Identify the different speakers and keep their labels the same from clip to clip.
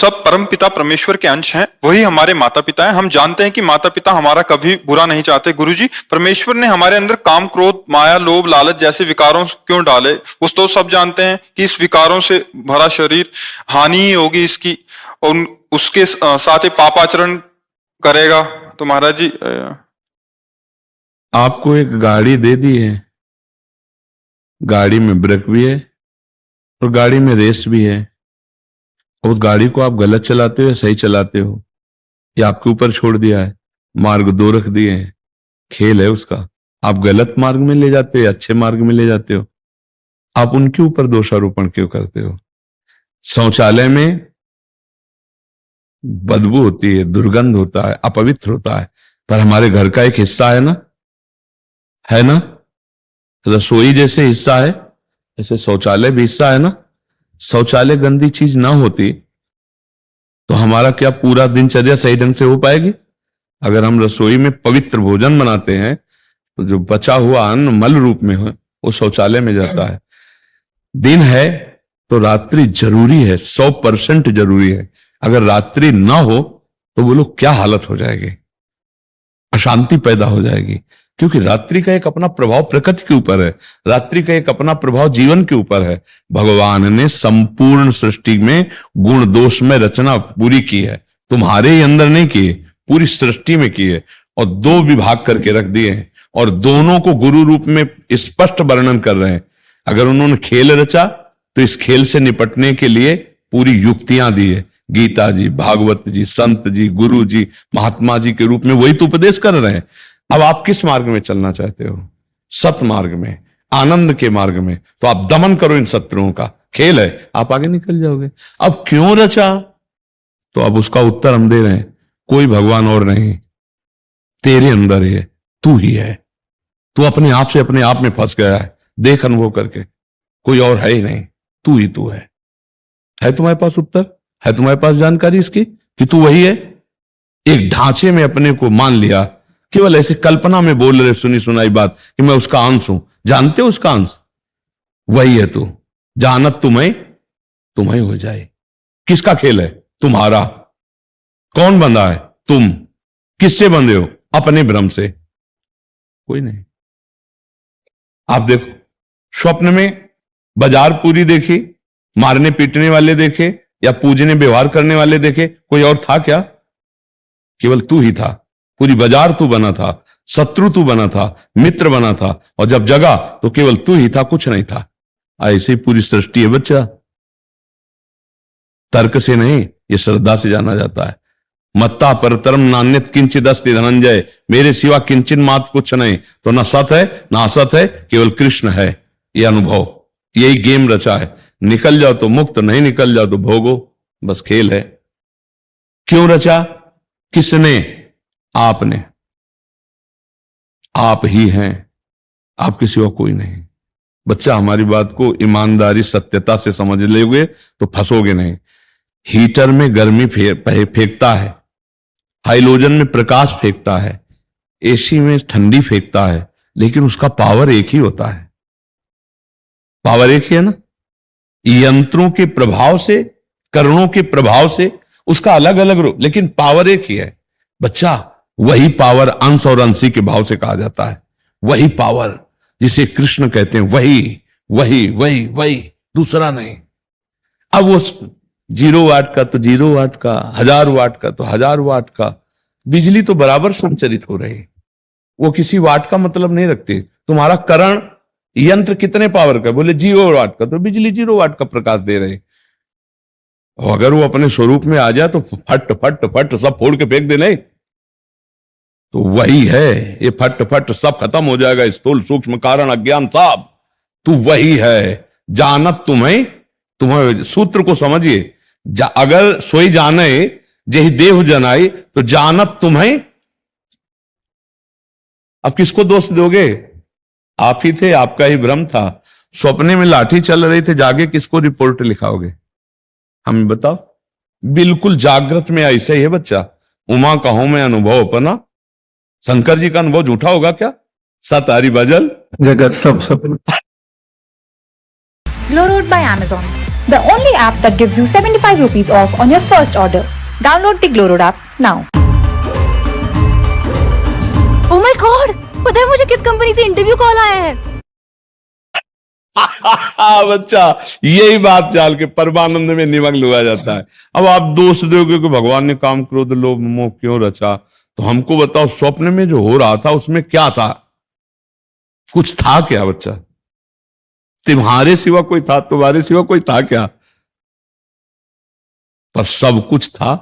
Speaker 1: सब परम पिता परमेश्वर के अंश हैं, वही हमारे माता पिता हैं। हम जानते हैं कि माता पिता हमारा कभी बुरा नहीं चाहते। गुरुजी, परमेश्वर ने हमारे अंदर काम, क्रोध, माया, लोभ, लालच जैसे विकारों क्यों डाले? उस तो सब जानते हैं कि इस विकारों से भरा शरीर हानि ही होगी इसकी, और उसके साथ ही पापाचरण करेगा। तो महाराज जी,
Speaker 2: आपको एक गाड़ी दे दी है, गाड़ी में ब्रेक भी है और गाड़ी में रेस भी है। उस गाड़ी को आप गलत चलाते हो या सही चलाते हो, या आपके ऊपर छोड़ दिया है। मार्ग दो रख दिए हैं, खेल है उसका। आप गलत मार्ग में ले जाते हो या अच्छे मार्ग में ले जाते हो? आप उनके ऊपर दोषारोपण क्यों करते हो? शौचालय में बदबू होती है, दुर्गंध होता है, अपवित्र होता है, पर हमारे घर का एक हिस्सा है ना, है ना? रसोई जैसे हिस्सा है, ऐसे शौचालय भी हिस्सा है ना। शौचालय गंदी चीज ना होती तो हमारा क्या पूरा दिनचर्या सही ढंग से हो पाएगी? अगर हम रसोई में पवित्र भोजन बनाते हैं तो जो बचा हुआ अन्न मल रूप में हो वो शौचालय में जाता है। दिन है तो रात्रि जरूरी है, 100% जरूरी है। अगर रात्रि ना हो तो वो लोग क्या हालत हो जाएगी, अशांति पैदा हो जाएगी। क्योंकि रात्रि का एक अपना प्रभाव प्रकृति के ऊपर है, रात्रि का एक अपना प्रभाव जीवन के ऊपर है। भगवान ने संपूर्ण सृष्टि में गुण दोष में रचना पूरी की है, तुम्हारे ही अंदर नहीं की, पूरी सृष्टि में की है। और दो विभाग करके रख दिए हैं और दोनों को गुरु रूप में स्पष्ट वर्णन कर रहे हैं। अगर उन्होंने खेल रचा तो इस खेल से निपटने के लिए पूरी युक्तियां दी है। गीता जी, भागवत जी, संत जी, गुरु जी, महात्मा जी के रूप में वही तो उपदेश कर रहे हैं। अब आप किस मार्ग में चलना चाहते हो? सत मार्ग में, आनंद के मार्ग में। तो आप दमन करो इन शत्रुओं का, खेल है, आप आगे निकल जाओगे। अब क्यों रचा? तो अब उसका उत्तर हम दे रहे हैं, कोई भगवान और नहीं, तेरे अंदर है, तू ही है। तू अपने आप से अपने आप में फंस गया है, देख अनुभव करके, कोई और है ही नहीं, तू ही तू है। है तुम्हारे पास उत्तर? है तुम्हारे पास जानकारी इसकी कि तू वही है? एक ढांचे में अपने को मान लिया, केवल ऐसे कल्पना में बोल रहे सुनी सुनाई बात कि मैं उसका अंश हूं। जानते हो उसका अंश वही है तू। जानत तुम्हें तुम्हें हो जाए। किसका खेल है? तुम्हारा। कौन बंधा है? तुम। किससे बंधे हो? अपने भ्रम से, कोई नहीं। आप देखो, स्वप्न में बाजार पूरी देखी, मारने पीटने वाले देखे या पूजने व्यवहार करने वाले देखे, कोई और था क्या? केवल तू ही था। पूरी बाजार तू बना था, शत्रु तू बना था, मित्र बना था, और जब जगा तो केवल तू ही था, कुछ नहीं था। ऐसे ही पूरी सृष्टि है बच्चा। तर्क से नहीं, ये श्रद्धा से जाना जाता है। मत्ता परतरम नान्यत किंचित अस्ति धनंजय, मेरे सिवा किंचित मात कुछ नहीं। तो ना सत है ना असत है, केवल कृष्ण है। ये अनुभव, यही गेम रचा है। निकल जाओ तो मुक्त, नहीं निकल जाओ तो भोगो, बस खेल है। क्यों रचा? किसने? आपने। आप ही हैं, आपके सिवा कोई नहीं। बच्चा, हमारी बात को ईमानदारी सत्यता से समझ लोगे तो फंसोगे नहीं। हीटर में गर्मी फेंकता है, हाइलोजन में प्रकाश फेंकता है, एसी में ठंडी फेंकता है, लेकिन उसका पावर एक ही होता है। पावर एक ही है ना। यंत्रों के प्रभाव से, करणों के प्रभाव से उसका अलग अलग रूप, लेकिन पावर एक ही है। बच्चा, वही पावर अंश और अंशी के भाव से कहा जाता है। वही पावर जिसे कृष्ण कहते हैं, वही वही वही वही, दूसरा नहीं। अब वो 0 वाट का तो 0 वाट का, 1000 वाट का तो 1000 वाट का, बिजली तो बराबर संचरित हो रही। वो किसी वाट का मतलब नहीं रखती। तुम्हारा करण यंत्र कितने पावर का? बोले 0 वाट का, तो बिजली 0 वाट का प्रकाश दे रहे। और अगर वो अपने स्वरूप में आ जाए तो फट फट फट सब फोड़ के फेंक दे नहीं, तो वही है। ये फट फट सब खत्म हो जाएगा, स्थूल सूक्ष्म कारण अज्ञान सब। तू वही है। जानत तुम्हें तुम्हें, सूत्र को समझिए। अगर सोई जाने जेहि देह जनाई, तो जानत तुम्हें। अब किसको दोष दोगे? आप ही थे, आपका ही भ्रम था। सपने में लाठी चल रही थे, जागे किसको रिपोर्ट लिखाओगे? हमें बताओ। बिल्कुल जागृत में ऐसा ही है बच्चा। उमा कहो मैं अनुभव अपना। शंकर जी का अनुभव झूठा होगा क्या? सत हरि भजल
Speaker 3: जगत सब सपना।
Speaker 4: Glow Road by Amazon.
Speaker 3: the only app that gives you 75 rupees off on your first order. Download the Glow Road app now.
Speaker 4: Oh my God! पता है मुझे किस कंपनी से इंटरव्यू कॉल आया है?
Speaker 2: बच्चा यही बात जान के परमानंद में निमग्न हुआ जाता है। अब आप दोष दोगे कि भगवान ने काम क्रोध लोभ मोह क्यों रचा, तो हमको बताओ स्वप्न में जो हो रहा था उसमें क्या था? कुछ था क्या बच्चा? तुम्हारे सिवा कोई था? तुम्हारे सिवा कोई था क्या? पर सब कुछ था।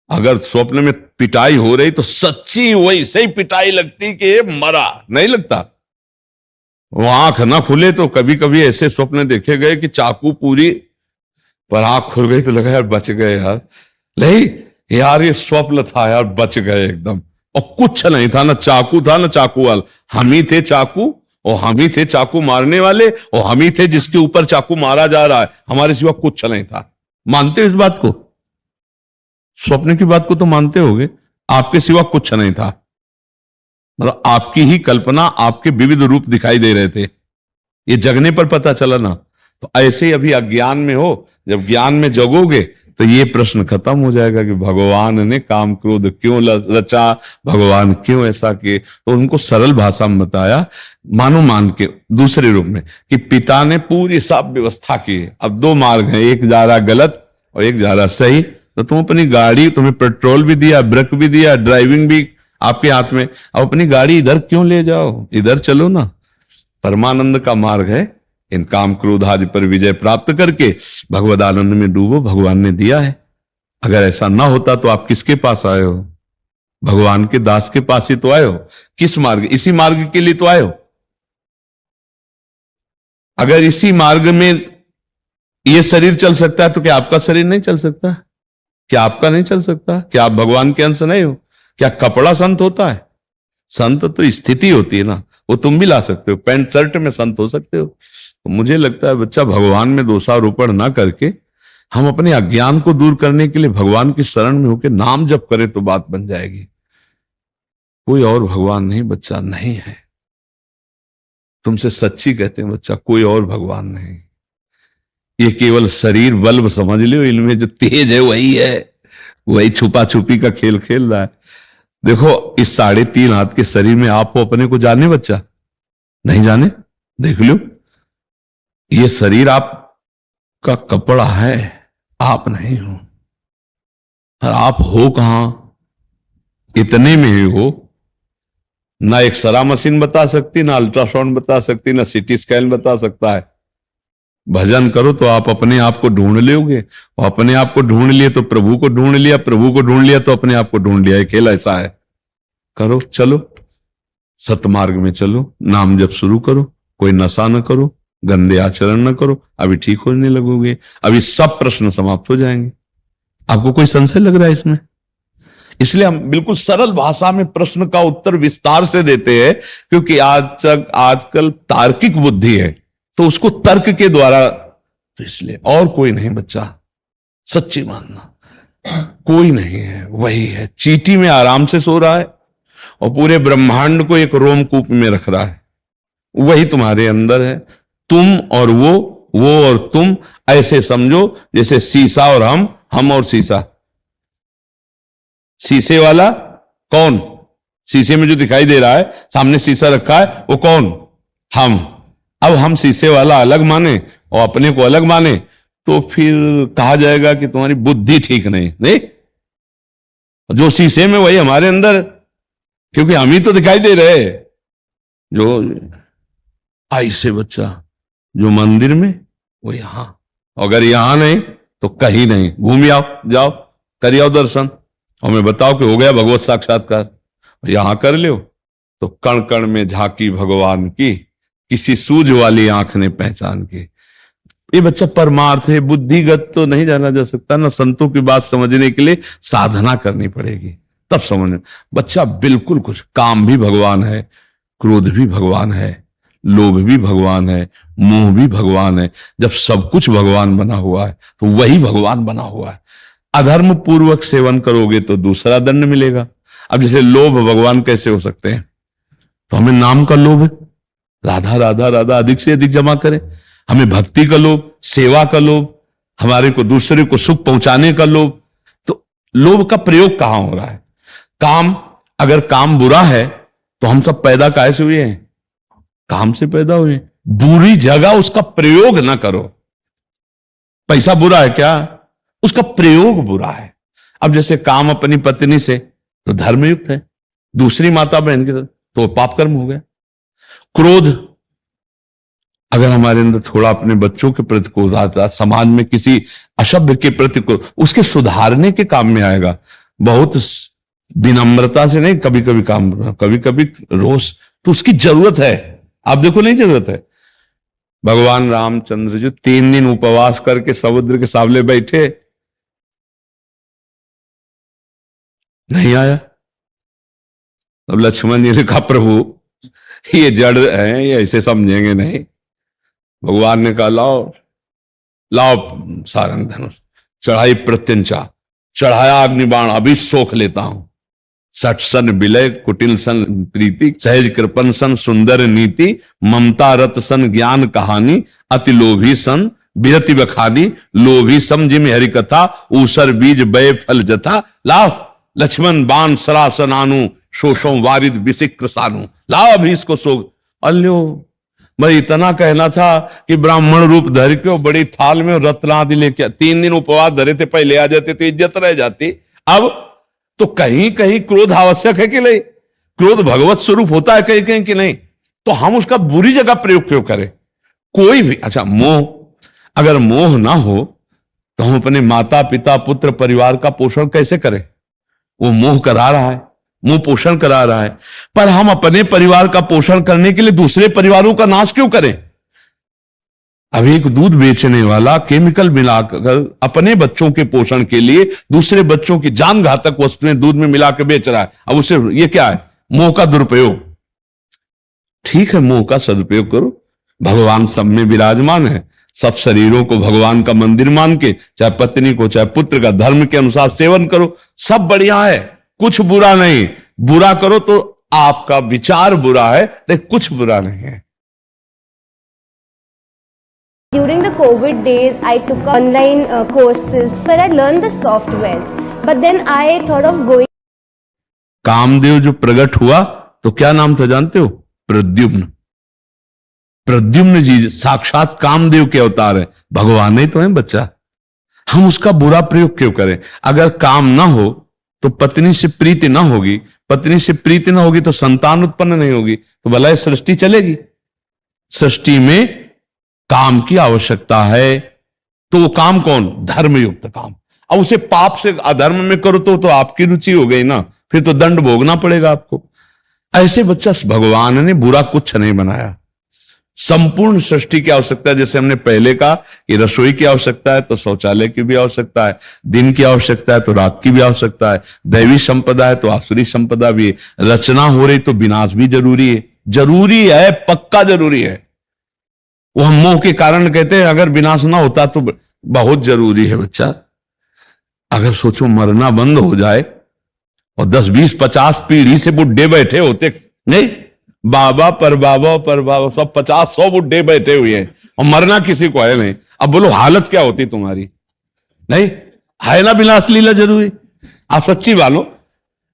Speaker 2: अगर स्वप्न में पिटाई हो रही तो सच्ची वैसे ही पिटाई लगती कि ये मरा, नहीं लगता? वो आंख ना खुले तो कभी कभी ऐसे स्वप्न देखे गए कि चाकू पूरी पर आंख खुल गई तो लगा यार बच गए यार, नहीं यार ये स्वप्न था यार, बच गए एकदम। और कुछ नहीं था, ना चाकू था ना चाकू वाला, हम ही थे चाकू और हम ही थे चाकू मारने वाले और हम ही थे जिसके ऊपर चाकू मारा जा रहा है। हमारे सिवा कुछ नहीं था। मानते हो इस बात को? स्वप्न की बात को तो मानते होगे। आपके सिवा कुछ नहीं था, मतलब आपकी ही कल्पना, आपके विविध रूप दिखाई दे रहे थे। ये जगने पर पता चला ना। तो ऐसे ही अभी अज्ञान में हो, जब ज्ञान में जगोगे तो ये प्रश्न खत्म हो जाएगा कि भगवान ने काम क्रोध क्यों रचा, भगवान क्यों ऐसा किए। तो उनको सरल भाषा में बताया, मानो मान के दूसरे रूप में, कि पिता ने पूरी सब व्यवस्था की। अब दो मार्ग हैं, एक जा रहा गलत और एक जा रहा सही। तो तुम अपनी गाड़ी, तुम्हें पेट्रोल भी दिया, ब्रेक भी दिया, ड्राइविंग भी आपके हाथ में, अब अपनी गाड़ी इधर क्यों ले जाओ, इधर चलो ना। परमानंद का मार्ग है, इन काम क्रोध आदि पर विजय प्राप्त करके भगवद आनंद में डूबो, भगवान ने दिया है। अगर ऐसा ना होता तो आप किसके पास आए हो? भगवान के दास के पास ही तो आए हो। किस मार्ग? इसी मार्ग के लिए तो आए हो। अगर इसी मार्ग में यह शरीर चल सकता है तो क्या आपका शरीर नहीं चल सकता? क्या आपका नहीं चल सकता? क्या आप भगवान के अंश नहीं हो? क्या कपड़ा संत होता है? संत तो स्थिति होती है ना, वो तुम भी ला सकते हो, पैंट शर्ट में संत हो सकते हो। तो मुझे लगता है बच्चा, भगवान में दोषारोपण ना करके हम अपने अज्ञान को दूर करने के लिए भगवान की शरण में होकर नाम जप करें तो बात बन जाएगी। कोई और भगवान नहीं बच्चा, नहीं है। तुमसे सच्ची कहते हैं बच्चा, कोई और भगवान नहीं। ये केवल शरीर बल्ब समझ लो, इनमें जो तेज है वही है, वही छुपा छुपी का खेल खेल रहा है। देखो इस 3.5 हाथ के शरीर में आप हो, अपने को जाने बच्चा? नहीं जाने? देख लो, ये शरीर आपका कपड़ा है, आप नहीं हो। और आप हो कहां? इतने में ही हो। ना एक्सरा मशीन बता सकती, ना अल्ट्रासाउंड बता सकती, ना सीटी स्कैन बता सकता है। भजन करो तो आप अपने आप को ढूंढ लोगे, और अपने आप को ढूंढ लिए तो प्रभु को ढूंढ लिया, प्रभु को ढूंढ लिया तो अपने आप को ढूंढ लिया। खेल ऐसा है। करो, चलो सतमार्ग में चलो, नाम जप शुरू करो, कोई नशा न करो, गंदे आचरण न करो, अभी ठीक होने लगोगे। अभी सब प्रश्न समाप्त हो जाएंगे। आपको कोई संशय लग रहा है इसमें? इसलिए हम बिल्कुल सरल भाषा में प्रश्न का उत्तर विस्तार से देते हैं, क्योंकि आजकल तार्किक बुद्धि है तो उसको तर्क के द्वारा, तो इसलिए और कोई नहीं बच्चा, सच्ची मानना कोई नहीं है, वही है। चींटी में आराम से सो रहा है और पूरे ब्रह्मांड को एक रोमकूप में रख रहा है। वही तुम्हारे अंदर है। तुम और वो और तुम, ऐसे समझो जैसे शीशा और हम और शीशा। शीशे वाला कौन? शीशे में जो दिखाई दे रहा है, सामने शीशा रखा है, वो कौन? हम। अब हम शीशे वाला अलग माने और अपने को अलग माने तो फिर कहा जाएगा कि तुम्हारी बुद्धि ठीक नहीं। जो शीशे में वही हमारे अंदर, क्योंकि हम ही तो दिखाई दे रहे। जो ऐसे बच्चा, जो मंदिर में वो यहां, अगर यहां नहीं तो कहीं नहीं। घूम आओ, जाओ कर आओ दर्शन, और मैं बताओ कि हो गया भगवत साक्षात्कार। यहां कर लो तो कण कण में झांकी भगवान की, किसी सूझ वाली आंख ने पहचान की। ये बच्चा परमार्थ है, बुद्धिगत तो नहीं जाना जा सकता ना। संतों की बात समझने के लिए साधना करनी पड़ेगी, तब समझ। बच्चा बिल्कुल कुछ, काम भी भगवान है, क्रोध भी भगवान है, लोभ भी भगवान है, मोह भी भगवान है। जब सब कुछ भगवान बना हुआ है तो वही भगवान बना हुआ है। अधर्म पूर्वक सेवन करोगे तो दूसरा दंड मिलेगा। अब जैसे लोभ भगवान कैसे हो सकते हैं? तो हमें नाम का लोभ है, राधा राधा राधा अधिक से अधिक जमा करें। हमें भक्ति का लोभ, सेवा का लोभ, हमारे को दूसरे को सुख पहुंचाने का लोभ। तो लोभ का प्रयोग कहां हो रहा है? काम, अगर काम बुरा है तो हम सब पैदा काहे से हुए हैं? काम से पैदा हुए हैं। बुरी जगह उसका प्रयोग ना करो। पैसा बुरा है क्या? उसका प्रयोग बुरा है। अब जैसे काम अपनी पत्नी से तो धर्मयुक्त है, दूसरी माता बहन के साथ तो पाप कर्म हो गया। क्रोध अगर हमारे अंदर थोड़ा अपने बच्चों के प्रति क्रोध आता, समाज में किसी अशुभ के प्रति क्रोध, उसके सुधारने के काम में आएगा। बहुत विनम्रता से नहीं, कभी कभी काम, कभी कभी रोष, तो उसकी जरूरत है। आप देखो नहीं जरूरत है। भगवान रामचंद्र जी 3 दिन उपवास करके समुद्र के सामने बैठे, नहीं आया। अब लक्ष्मण जी ने कहा प्रभु ये जड़ है, ये ऐसे समझेंगे नहीं। भगवान ने कहा लाओ लाओ सारंग धनुष, चढ़ाई प्रत्यंचा, चढ़ाया अग्निबाण, अभी सोख लेता हूं। सठ सन विलय, कुटिल सन प्रीति, सहज कृपन सन सुंदर नीति, ममता रत सन ज्ञान कहानी, अति लोभी सन बिरति बखानी, लोभी सम जिम हरि कथा, ऊसर बीज बय फल जथा। लाओ लक्ष्मण बाण सरासनानु, शोषों वारिद विशिक्र सानु। लाओ अभी इसको सोख। अल्यो मैं इतना कहना था कि ब्राह्मण रूप धर के बड़ी थाल में रत्न आदि लेके 3 दिन उपवास धरे थे, पहले आ जाते तो इज्जत रह जाती। अब तो कहीं कहीं क्रोध आवश्यक है कि नहीं? क्रोध भगवत स्वरूप होता है कहीं कहीं कि नहीं? तो हम उसका बुरी जगह प्रयोग क्यों करें? कोई भी, अच्छा मोह, अगर मोह ना हो तो हम अपने माता पिता पुत्र परिवार का पोषण कैसे करें? वो मोह करा रहा है, मुंह पोषण करा रहा है, पर हम अपने परिवार का पोषण करने के लिए दूसरे परिवारों का नाश क्यों करें? अब एक दूध बेचने वाला केमिकल मिलाकर अपने बच्चों के पोषण के लिए दूसरे बच्चों की जान घातक वस्तुएं दूध में मिलाकर बेच रहा है। अब उसे ये क्या है? मोह का दुरुपयोग। ठीक है, मोह का सदुपयोग करो। भगवान सब में विराजमान है। सब शरीरों को भगवान का मंदिर मान के, चाहे पत्नी को चाहे पुत्र का, धर्म के अनुसार सेवन करो, सब बढ़िया है, कुछ बुरा नहीं। बुरा करो तो आपका विचार बुरा है, लेकिन कुछ बुरा नहीं है।
Speaker 5: During the COVID days, I took online courses where I learned the softwares. But then I thought of going.
Speaker 2: Kamadeva जो प्रकट हुआ तो क्या नाम था जानते हो? प्रद्युम्न। प्रद्युम्न जी साक्षात कामदेव के अवतार है, भगवान ही तो है बच्चा। हम उसका बुरा प्रयोग क्यों करें? अगर काम ना हो तो पत्नी से प्रीति ना होगी, पत्नी से प्रीति ना होगी तो संतान उत्पन्न नहीं होगी, तो भला ये सृष्टि चलेगी? सृष्टि में काम की आवश्यकता है। तो वो काम कौन? धर्मयुक्त काम। अब उसे पाप से अधर्म में करो तो आपकी रुचि हो गई ना, फिर तो दंड भोगना पड़ेगा आपको। ऐसे बच्चा भगवान ने बुरा कुछ नहीं बनाया। संपूर्ण सृष्टि की आवश्यकता है, जैसे हमने पहले कहा कि रसोई की आवश्यकता है तो शौचालय की भी आवश्यकता है, दिन की आवश्यकता है तो रात की भी आवश्यकता है, दैवी संपदा है तो आसुरी संपदा भी है, रचना हो रही तो विनाश भी जरूरी है। जरूरी है, पक्का जरूरी है। वो हम मोह के कारण कहते हैं अगर विनाश ना होता तो बहुत जरूरी है बच्चा। अगर सोचो मरना बंद हो जाए और 10 20 50 पीढ़ी से बुढ़े बैठे होते, नहीं बाबा पर बाबा पर बाबा, सब 50 100 बुढ़े बैठे हुए हैं और मरना किसी को है नहीं। अब बोलो हालत क्या होती तुम्हारी? नहीं है ना विनाश लीला जरूरी। आप सच्ची वालो,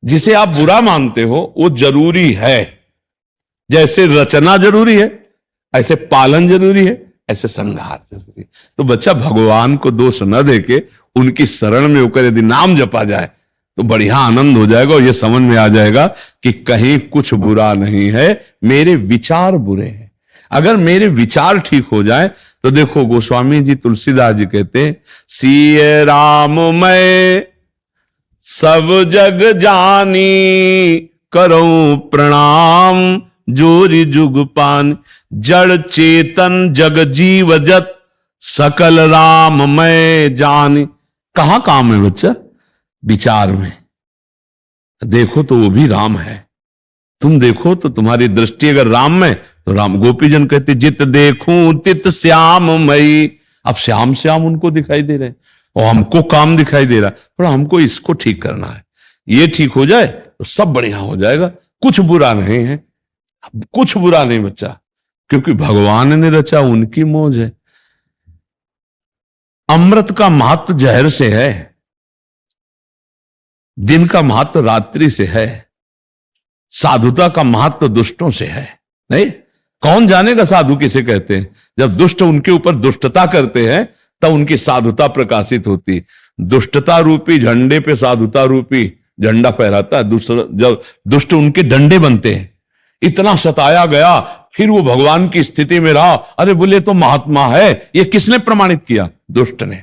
Speaker 2: जिसे आप बुरा मानते हो वो जरूरी है। जैसे रचना जरूरी है, ऐसे पालन जरूरी है, ऐसे संघात जरूरी है। तो बच्चा भगवान को दोष न देके उनकी शरण में होकर यदि नाम जपा जाए तो बढ़िया आनंद हो जाएगा और यह समझ में आ जाएगा कि कहीं कुछ बुरा नहीं है, मेरे विचार बुरे हैं। अगर मेरे विचार ठीक हो जाए तो देखो गोस्वामी जी तुलसीदास जी कहते हैं, सिय राम मैं सब जग जानी, करऊं प्रणाम जोरी जुग पान, जड़ चेतन जग जीव जत, सकल राम मैं जानी। कहां काम है बच्चा? विचार में। देखो तो वो भी राम है। तुम देखो तो तुम्हारी दृष्टि अगर राम में तो राम। गोपीजन कहते जित देखूं तित श्याम मई। अब श्याम श्याम उनको दिखाई दे रहे और हमको काम दिखाई दे रहा है। थोड़ा हमको इसको ठीक करना है, ये ठीक हो जाए तो सब बढ़िया हो जाएगा। कुछ बुरा नहीं है, कुछ बुरा नहीं बच्चा, क्योंकि भगवान ने रचा, उनकी मौज है। अमृत का महत्व जहर से है, दिन का महत्व रात्रि से है, साधुता का महत्व दुष्टों से है। नहीं, कौन जानेगा साधु किसे कहते हैं? जब दुष्ट उनके ऊपर दुष्टता करते हैं तब उनकी साधुता प्रकाशित होती। दुष्टता रूपी झंडे पे साधुता रूपी झंडा फहराता है। दूसरा, जब दुष्ट उनके डंडे बनते हैं, इतना सताया गया, फिर वो भगवान की स्थिति में रहा। अरे बोले तो महात्मा है। ये किसने प्रमाणित किया? दुष्ट ने।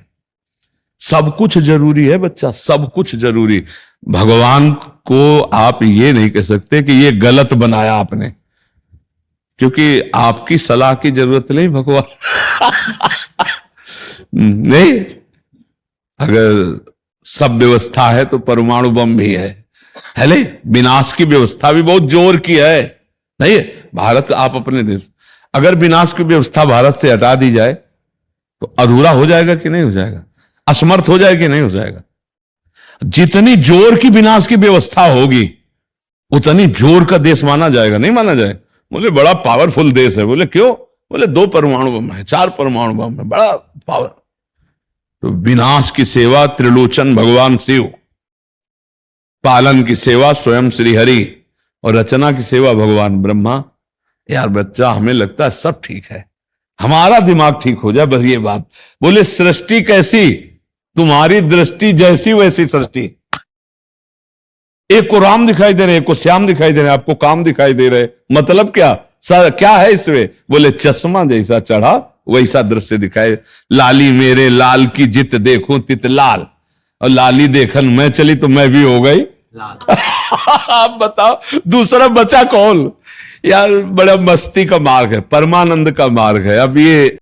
Speaker 2: सब कुछ जरूरी है बच्चा, सब कुछ जरूरी। भगवान को आप ये नहीं कह सकते कि ये गलत बनाया आपने, क्योंकि आपकी सलाह की जरूरत नहीं भगवान नहीं। अगर सब व्यवस्था है तो परमाणु बम भी है ले, विनाश की व्यवस्था भी बहुत जोर की है। नहीं, भारत, आप अपने देश, अगर विनाश की व्यवस्था भारत से हटा दी जाए तो अधूरा हो जाएगा कि नहीं हो जाएगा? असमर्थ हो जाएगा कि नहीं हो जाएगा? जितनी जोर की विनाश की व्यवस्था होगी उतनी जोर का देश माना जाएगा, नहीं माना जाएगा? बोले बड़ा पावरफुल देश है। बोले क्यों? बोले 2 परमाणु बम है, 4 परमाणु बम है, बड़ा पावर। तो विनाश की सेवा त्रिलोचन भगवान शिव, पालन की सेवा स्वयं श्री हरि और रचना की सेवा भगवान ब्रह्मा। यार बच्चा, हमें लगता है सब ठीक है, हमारा दिमाग ठीक हो जाए बस ये बात। बोले सृष्टि कैसी? तुम्हारी दृष्टि जैसी वैसी सृष्टि। एक को राम दिखाई दे रहे, एक को श्याम दिखाई दे रहे, आपको काम दिखाई दे रहे। मतलब क्या? क्या है इसमें? बोले चश्मा जैसा चढ़ा वैसा दृश्य दिखाए। लाली मेरे लाल की जित देखूं तित लाल, और लाली देखन मैं चली तो मैं भी हो गई आप बताओ दूसरा बचा कौन? यार बड़ा मस्ती का मार्ग है, परमानंद का मार्ग है। अब ये